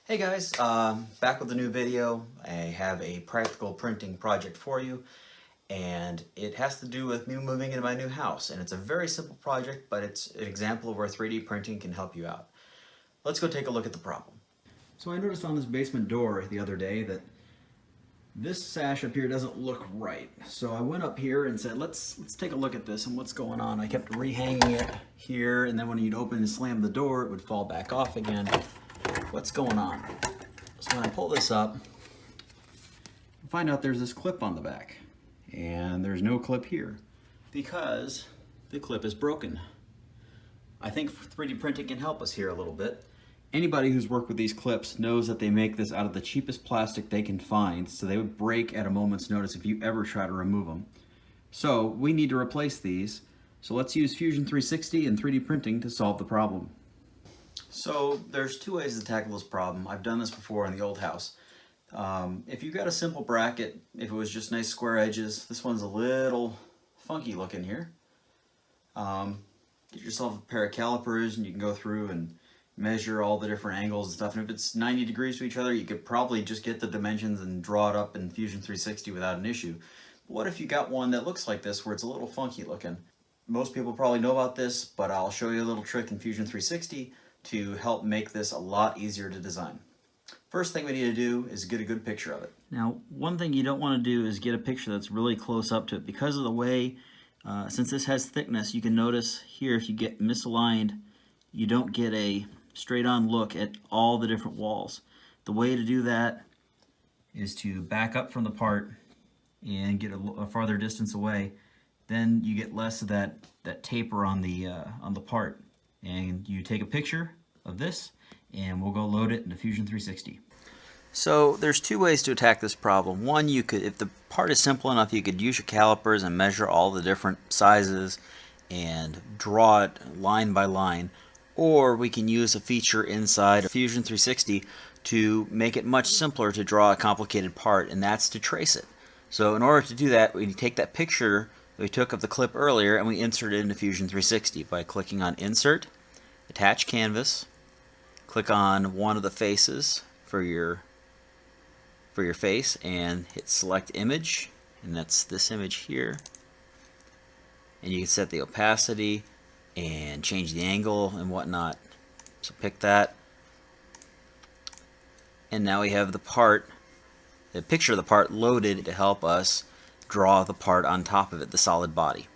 Hey guys, back with a new video. I have a practical printing project for you, and it has to do with me moving into my new house. And it's a very simple project, but it's an example of where 3D printing can help you out. Let's go take a look at the problem. So I noticed on this basement door the other day that this sash up here doesn't look right. So I went up here and said, let's take a look at this and what's going on. I kept rehanging it here, and then when you'd open and slam the door, it would fall back off again. What's going on? So when I pull this up, I find out there's this clip on the back, and there's no clip here because the clip is broken. I think 3D printing can help us here a little bit. Anybody who's worked with these clips knows that they make this out of the cheapest plastic they can find, so they would break at a moment's notice if you ever try to remove them. So we need to replace these. So let's use Fusion 360 and 3D printing to solve the problem. So there's two ways to tackle this problem. I've done this before in the old house. If you've got a simple bracket, if it was just nice square edges, this one's a little funky looking here. Get yourself a pair of calipers and you can go through and measure all the different angles and stuff. And if it's 90 degrees to each other, you could probably just get the dimensions and draw it up in Fusion 360 without an issue. But what if you got one that looks like this where it's a little funky looking? Most people probably know about this, but I'll show you a little trick in Fusion 360 to help make this a lot easier to design. First thing we need to do is get a good picture of it. Now, one thing you don't want to do is get a picture that's really close up to it. Because of the way, since this has thickness, you can notice here if you get misaligned, you don't get a straight-on look at all the different walls. The way to do that is to back up from the part and get a farther distance away. Then you get less of that taper on the part. And you take a picture of this and we'll go load it into Fusion 360. So there's two ways to attack this problem. One, you could, if the part is simple enough, you could use your calipers and measure all the different sizes and draw it line by line. Or we can use a feature inside of Fusion 360 to make it much simpler to draw a complicated part, and that's to trace it. So in order to do that, we take that picture that we took of the clip earlier and we insert it into Fusion 360 by clicking on Insert, Attach Canvas, click on one of the faces for your face and hit Select Image, and that's this image here. And you can set the opacity and change the angle and whatnot. So pick that, and now we have the picture of the part loaded to help us draw the part on top of it, the solid body.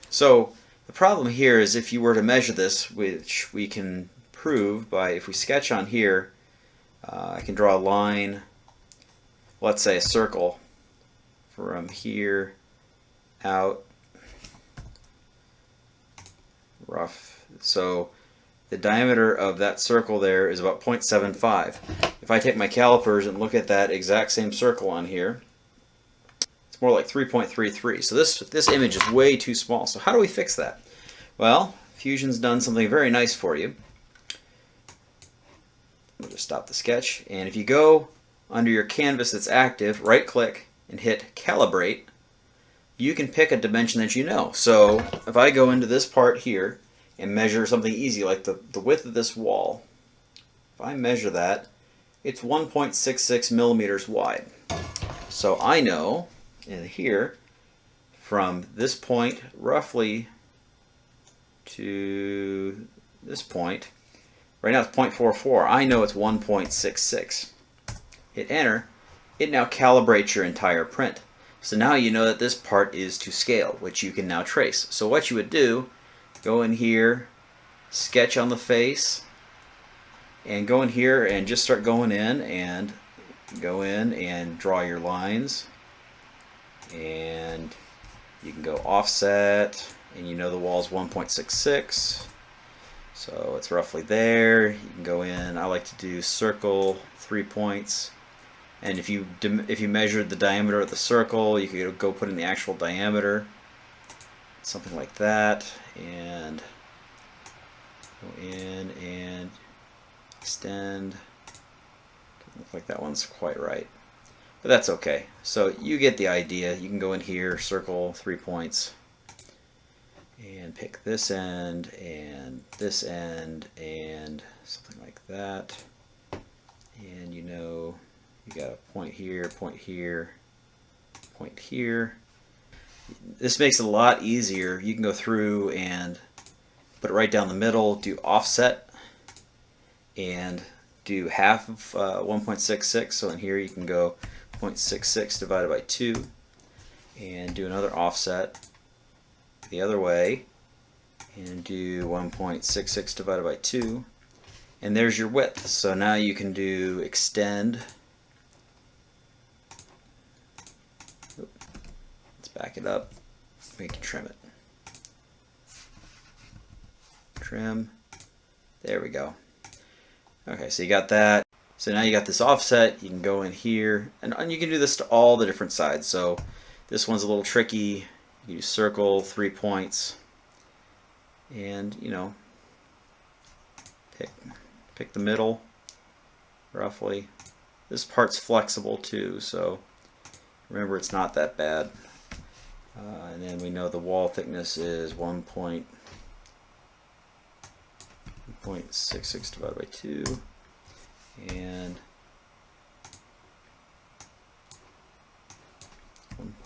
So the problem here is if you were to measure this, which we can prove by, if we sketch on here, I can draw a line, let's say a circle, from here out, rough. So the diameter of that circle there is about 0.75. If I take my calipers and look at that exact same circle on here, more like 3.33. So this image is way too small. So how do we fix that? Well, Fusion's done something very nice for you. We'll just stop the sketch, and if you go under your canvas that's active, right click and hit Calibrate, you can pick a dimension that you know. So if I go into this part here and measure something easy like the width of this wall, if I measure that, it's 1.66 millimeters wide. So I know in here, from this point roughly to this point, right now it's 0.44. I know it's 1.66. Hit enter. It now calibrates your entire print. So now you know that this part is to scale, which you can now trace. So what you would do, go in here, sketch on the face, and go in here and just start going in and draw your lines. And you can go offset, and you know the wall is 1.66, so it's roughly there. You can go in, I like to do circle 3 points, and if you measured the diameter of the circle, you could go put in the actual diameter, something like that, and go in and extend. Doesn't look like that one's quite right, but that's okay. So you get the idea. You can go in here, circle 3 points, and pick this end and something like that, got a point here, point here, point here. This makes it a lot easier. You can go through and put it right down the middle, do offset, and do half of 1.66. So in here you can go 0.66 divided by 2, and do another offset the other way, and do 1.66 divided by 2, and there's your width. So now you can do extend. Back it up, we can trim it. Trim, there we go. Okay, so you got that. So now you got this offset, you can go in here, and you can do this to all the different sides. So this one's a little tricky. You do circle, 3 points, and you know, pick the middle, roughly. This part's flexible too, so remember it's not that bad. And then we know the wall thickness is 1.66 divided by 2, and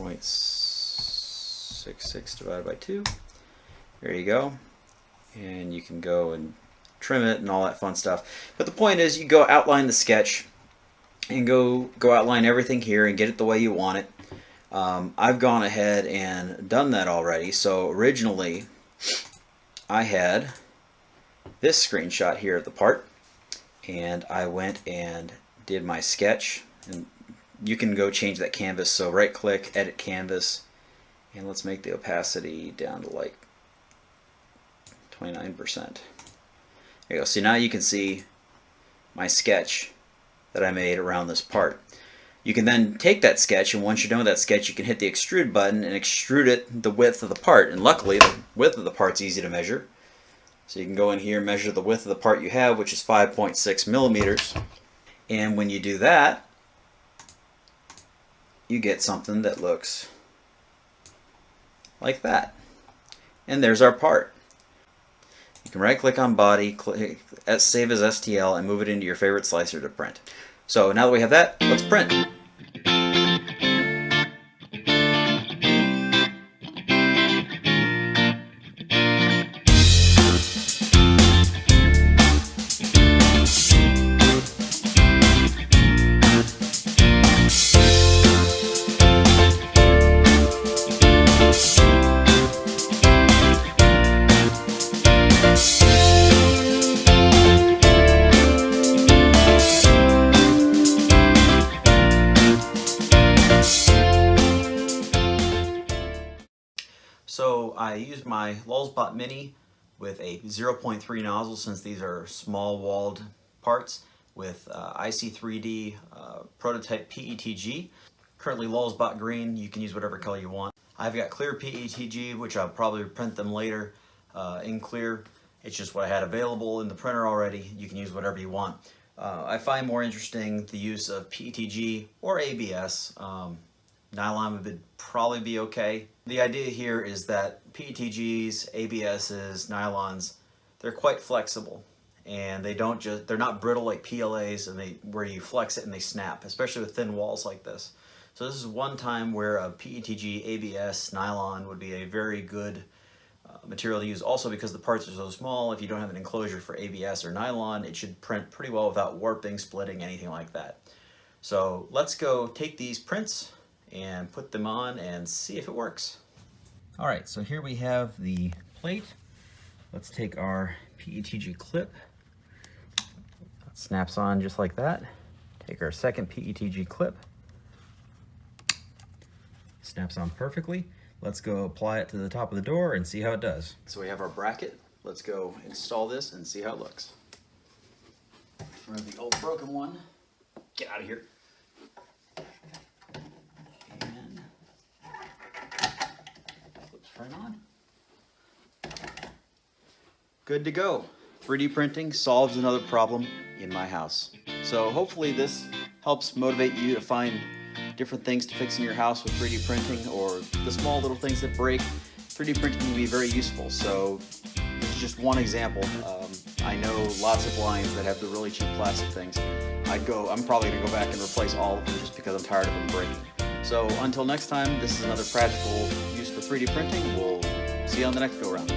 1.66 divided by 2. There you go. And you can go and trim it and all that fun stuff. But the point is, you go outline the sketch and go outline everything here and get it the way you want it. I've gone ahead and done that already. So originally I had this screenshot here of the part, and I went and did my sketch, and you can go change that canvas. So right click, edit canvas, and let's make the opacity down to like 29%. There you go. So now you can see my sketch that I made around this part. You can then take that sketch, and once you're done with that sketch, you can hit the extrude button and extrude it the width of the part. And luckily, the width of the part's easy to measure. So you can go in here and measure the width of the part you have, which is 5.6 millimeters. And when you do that, you get something that looks like that. And there's our part. You can right click on body, click save as STL, and move it into your favorite slicer to print. So now that we have that, let's print. So I used my Lulzbot Mini with a 0.3 nozzle, since these are small walled parts, with IC3D prototype PETG. Currently Lulzbot green, you can use whatever color you want. I've got clear PETG, which I'll probably print them later in clear. It's just what I had available in the printer already. You can use whatever you want. I find more interesting the use of PETG or ABS. Nylon would probably be okay. The idea here is that PETGs, ABSs, nylons, they're quite flexible, and they're not brittle like PLAs, and where you flex it and they snap, especially with thin walls like this. So this is one time where a PETG, ABS, nylon would be a very good material to use. Also, because the parts are so small, if you don't have an enclosure for ABS or nylon, it should print pretty well without warping, splitting, anything like that. So let's go take these prints and put them on and see if it works. All right, so here we have the plate. Let's take our PETG clip. It snaps on just like that. Take our second PETG clip. Snaps on perfectly. Let's go apply it to the top of the door and see how it does. So we have our bracket. Let's go install this and see how it looks. Remove the old broken one. Get out of here. Right on. Good to go. 3D printing solves another problem in my house. So hopefully this helps motivate you to find different things to fix in your house with 3D printing, or the small little things that break. 3D printing can be very useful. So this is just one example. I know lots of blinds that have the really cheap plastic things. I'm probably gonna go back and replace all of them just because I'm tired of them breaking. So until next time, this is another practical use for 3D printing. We'll see you on the next go round.